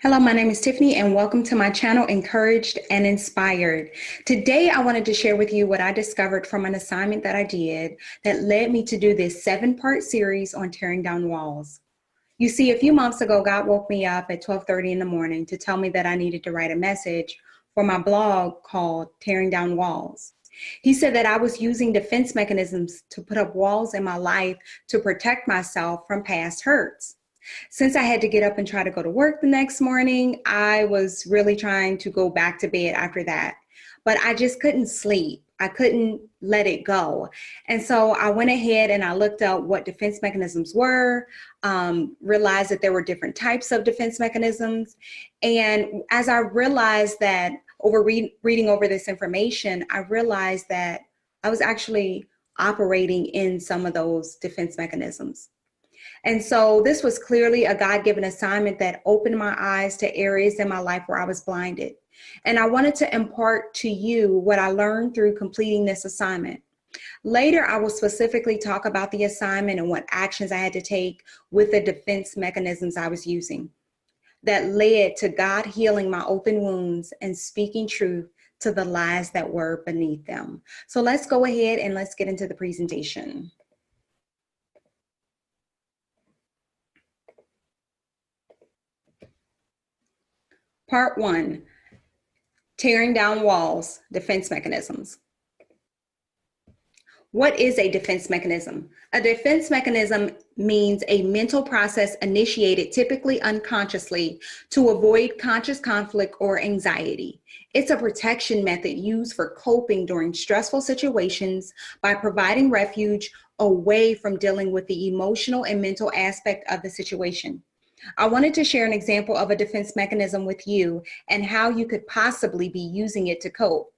Hello, my name is Tiffany, and welcome to my channel, Encouraged and Inspired. Today, I wanted to share with you what I discovered from an assignment that I did that led me to do this 7-part series on tearing down walls. You see, a few months ago, God woke me up at 12:30 in the morning to tell me that I needed to write a message for my blog called Tearing Down Walls. He said that I was using defense mechanisms to put up walls in my life to protect myself from past hurts. Since I had to get up and try to go to work the next morning, I was really trying to go back to bed after that. But I just couldn't sleep. I couldn't let it go. And so I went ahead and I looked up what defense mechanisms were, realized that there were different types of defense mechanisms. And as I realized that reading over this information, I realized that I was actually operating in some of those defense mechanisms. And so this was clearly a God-given assignment that opened my eyes to areas in my life where I was blinded. And I wanted to impart to you what I learned through completing this assignment. Later, I will specifically talk about the assignment and what actions I had to take with the defense mechanisms I was using that led to God healing my open wounds and speaking truth to the lies that were beneath them. So let's go ahead and let's get into the presentation. Part 1, tearing down walls, defense mechanisms. What is a defense mechanism? A defense mechanism means a mental process initiated typically unconsciously to avoid conscious conflict or anxiety. It's a protection method used for coping during stressful situations by providing refuge away from dealing with the emotional and mental aspect of the situation. I wanted to share an example of a defense mechanism with you and how you could possibly be using it to cope.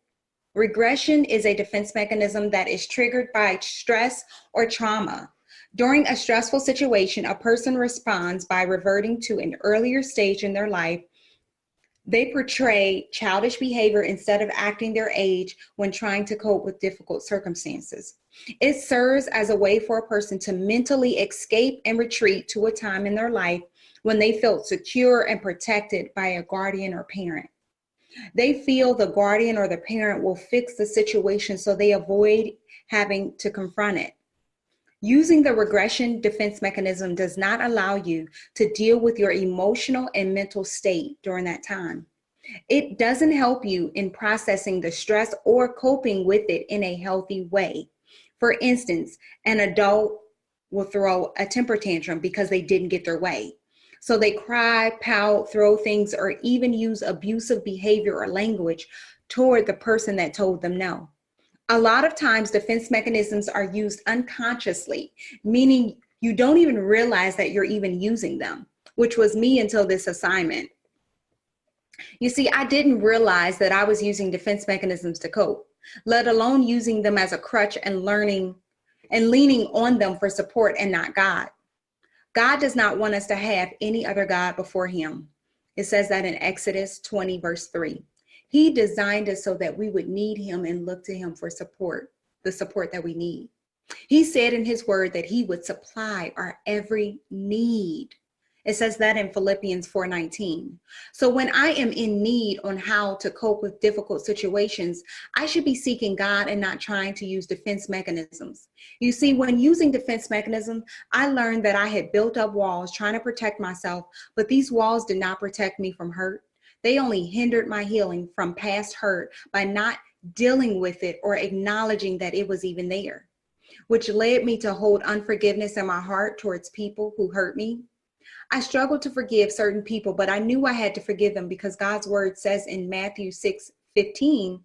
Regression is a defense mechanism that is triggered by stress or trauma. During a stressful situation, a person responds by reverting to an earlier stage in their life. They portray childish behavior instead of acting their age when trying to cope with difficult circumstances. It serves as a way for a person to mentally escape and retreat to a time in their life when they felt secure and protected by a guardian or parent. They feel the guardian or the parent will fix the situation, so they avoid having to confront it. Using the regression defense mechanism does not allow you to deal with your emotional and mental state during that time. It doesn't help you in processing the stress or coping with it in a healthy way. For instance, an adult will throw a temper tantrum because they didn't get their way. So they cry, pout, throw things, or even use abusive behavior or language toward the person that told them no. A lot of times defense mechanisms are used unconsciously, meaning you don't even realize that you're even using them, which was me until this assignment. You see, I didn't realize that I was using defense mechanisms to cope, let alone using them as a crutch and learning and leaning on them for support and not God. God does not want us to have any other God before him. It says that in Exodus 20, verse 3. He designed us so that we would need him and look to him for support, the support that we need. He said in his word that he would supply our every need. It says that in Philippians 4:19. So when I am in need on how to cope with difficult situations, I should be seeking God and not trying to use defense mechanisms. You see, when using defense mechanisms, I learned that I had built up walls trying to protect myself, but these walls did not protect me from hurt. They only hindered my healing from past hurt by not dealing with it or acknowledging that it was even there, which led me to hold unforgiveness in my heart towards people who hurt me. I struggled to forgive certain people, but I knew I had to forgive them because God's word says in Matthew 6:15,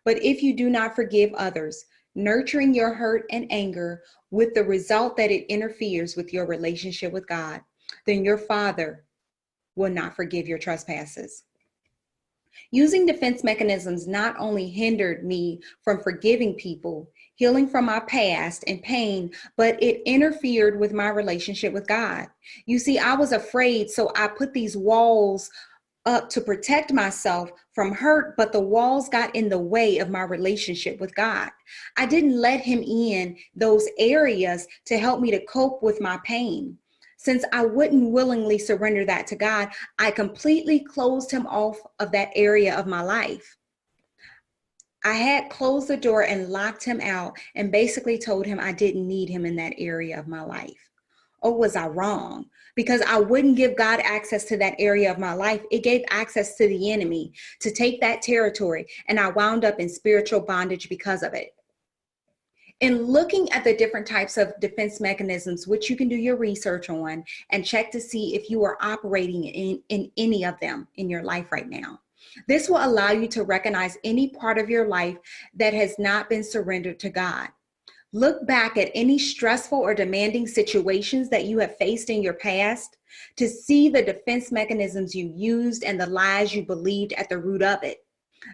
but if you do not forgive others, nurturing your hurt and anger with the result that it interferes with your relationship with God, then your Father will not forgive your trespasses. Using defense mechanisms not only hindered me from forgiving people, healing from my past and pain, but it interfered with my relationship with God. You see, I was afraid, so I put these walls up to protect myself from hurt, but the walls got in the way of my relationship with God. I didn't let him in those areas to help me to cope with my pain. Since I wouldn't willingly surrender that to God, I completely closed him off of that area of my life. I had closed the door and locked him out and basically told him I didn't need him in that area of my life. Or was I wrong? Because I wouldn't give God access to that area of my life. It gave access to the enemy to take that territory, and I wound up in spiritual bondage because of it. In looking at the different types of defense mechanisms, which you can do your research on and check to see if you are operating in any of them in your life right now. This will allow you to recognize any part of your life that has not been surrendered to God. Look back at any stressful or demanding situations that you have faced in your past to see the defense mechanisms you used and the lies you believed at the root of it.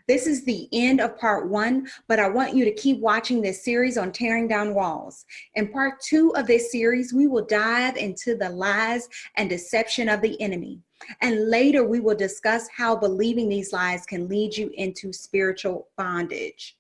This is the end of part 1, but I want you to keep watching this series on tearing down walls. In part 2 of this series, we will dive into the lies and deception of the enemy. And later we will discuss how believing these lies can lead you into spiritual bondage.